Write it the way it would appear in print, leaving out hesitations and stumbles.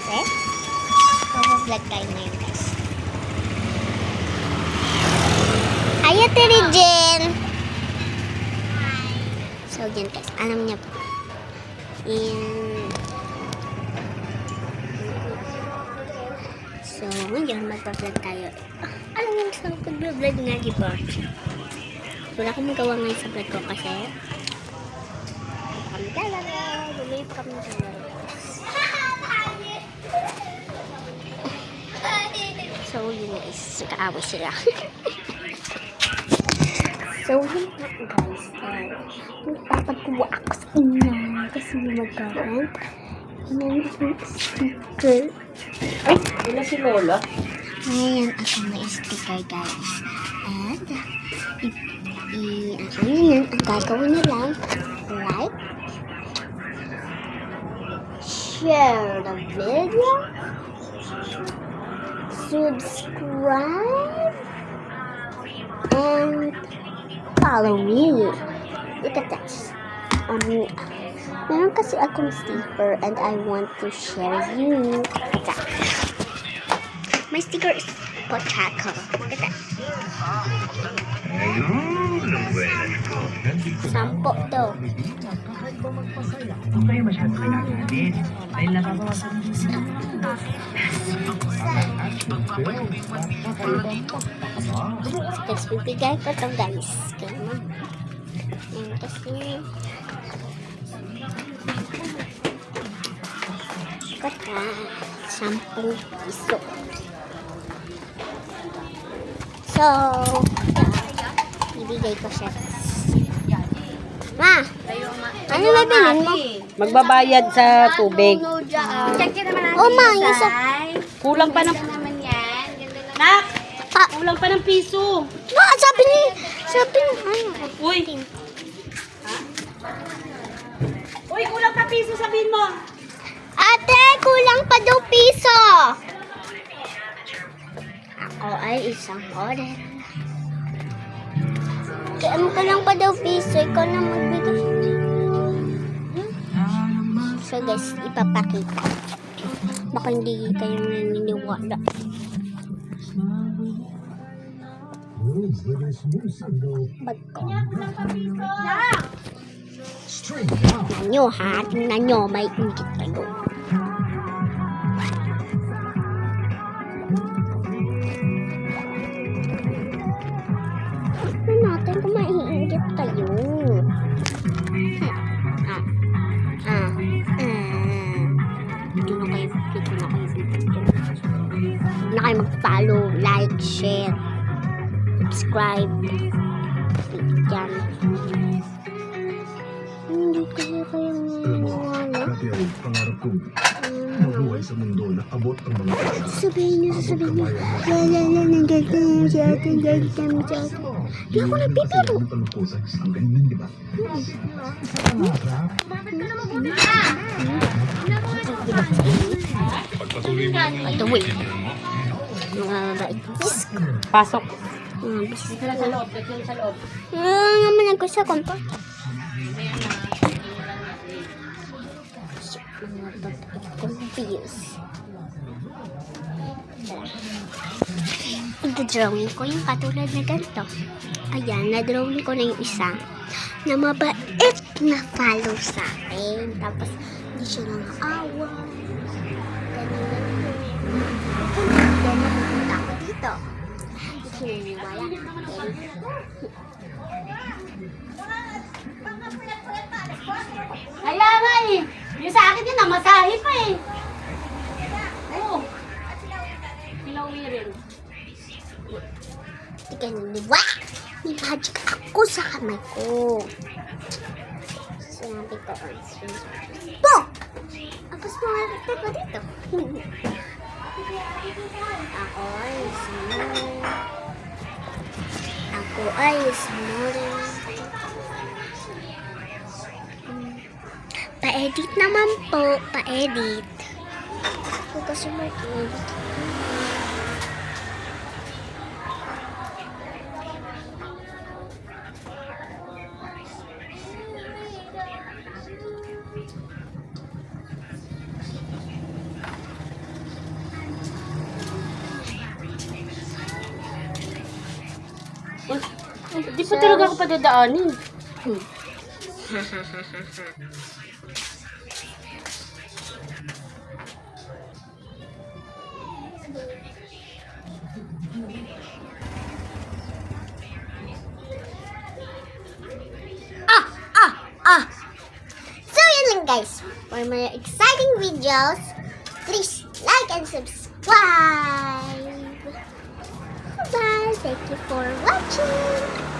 kasi mag-vlog tayo ngayon guys. Hi, Ate Regine! So, yun guys. Alam niya po. So, ngayon mag-vlog tayo. Alam mo sa pag-vlog nga, diba? Wala akong magawa ngayon sa vlog ko kasi kami talaga. Bumili pa kami talaga. So, yun guys. Nakaaway sila. So, yun nga guys. Magpapagawa ako sa inyo. Kasi magkaroon. Yan yung sticker. Ay, wala si Lola. Ngayon ako may sticker guys. And, ano yun, ang gagawin nila, like, share the video, subscribe, and follow me. Look at that. Meron kasi akong sticker and I want to share you. Look at that. My sticker is potato. Look at that. Sampo to. Okay, masyado ka natin. Dahil nababawasan mo siya. Tapos bibigay ko to guys. Kasi kata 10 piso. So, ibigay ko siya. Ma, ano ba bilhin mo? Magbabayad sa tubig. Oh, ma, yung sa... Kulang pa ng... Nak! Kulang pa ng piso. Ma, sabi ni... ano? Uy! Uy, kulang pa piso, sabihin mo. Ate, kulang pa daw piso. Ako ay isang order. Kaya mo ka lang pa daw piso, ikaw na magbigay. So guys, ipapakita. Baka hindi kayo naniniwala. Bag ko. Tingnan nyo ha, tingnan nyo, may ingit kayo. Tignan natin kung maiingit kayo. Dito na kayo mag-follow, like, share, subscribe. Yan. Hindi kayo naniniwala. Dati ako, pangarap ko, mabuhay sa mundo na abot ang mga tao. Sasabihin niyo. Nanggagawa si ate, nanggagawa si ate. Di ako nagbibiro. Ang talupusan, ang ganyan, di ba? Pagpatuloy mo lang Patuloy. Mga mabait. Pasok. Bisik. Sa loob, sa loob. Naman ako sa kompo. Confused. I-drawing ko yung katulad na ganito. Ayan, na-drawing ko na yung isa na mabait na follow sa akin. Tapos, hindi siya nang-awa. Ganun napupunta ako dito. Hindi sinaniwala. Kaya nga eh. Yung sa akin yun, namasahe pa eh. Oo. Pilawi rin. Hindi ka naniwala. May magic ako sa kamay ko. Sinabi ko, po! Tapos mga ko dito. Ako ay sumuli. Pa-edit naman po. Pa-edit. Ako kasi mag-edit. Di pa talaga ako padadaanin. So, yun lang guys. For more exciting videos, please like and subscribe. Bye. Thank you for watching.